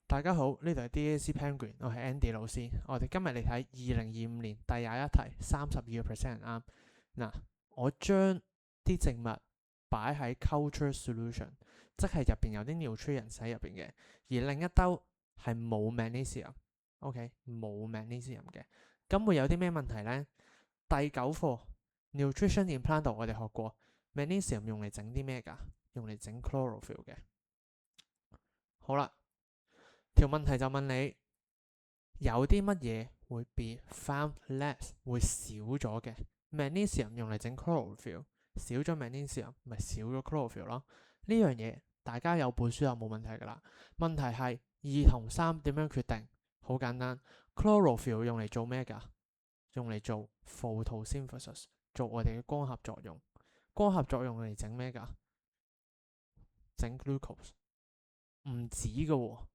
大家好，呢度係 DAC Penguin，我係 Andy 老師。我哋今日嚟睇2025年第21題，32% 啱。嗱，我將啲植物擺喺 culture solution，即係入邊有啲 nutrients 喺入邊嘅，而另一兜係冇 magnesium，OK，冇 magnesium 嘅。咁會有啲咩問題呢？第9課 nutrition in plant 我哋學過 magnesium 用嚟整啲咩㗎？用嚟整 chlorophyll 嘅。好啦。條問題就問你有啲乜嘢會 be found less 會少咗嘅 magnesium 用嚟整 chlorophyll 少咗 magnesium 咪少咗 chlorophyll 咯。呢樣嘢大家有本書就冇問題㗎啦。問題係2同3點樣決定？好簡單 chlorophyll 用嚟做咩㗎？用嚟做 photosynthesis 做我哋嘅光合作用。光合作用嚟整咩㗎？整 glucose 唔止㗎喎。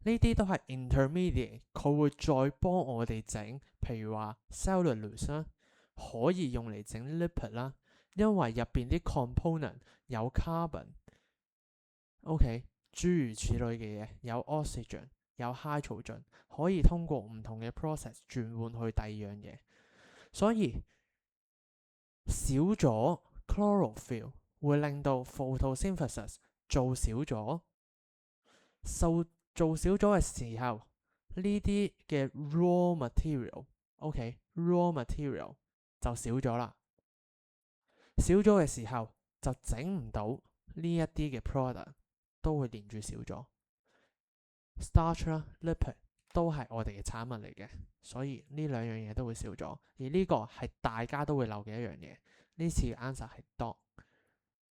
呢啲都係 intermediate， 佢會再幫我哋整，譬如話 cellulose 啦，可以用嚟整 lipid 啦，因為入邊啲 component 有 carbon，OK，諸如此類嘅嘢，有 oxygen，有 hydrogen，可以通過唔同嘅 process 轉換去第二樣嘢，所以少咗 chlorophyll 會令到 photosynthesis 做少咗，做少咗嘅時候，呢啲嘅 raw material，OK，raw material 就少咗啦。少咗嘅時候就整唔到呢一啲嘅 product，都會連住少咗。starch 啦 lipid 都係我哋嘅產物嚟嘅，所以呢兩樣嘢都會少咗。而呢個係大家都會漏嘅一樣嘢。呢次嘅 answer 係 dot。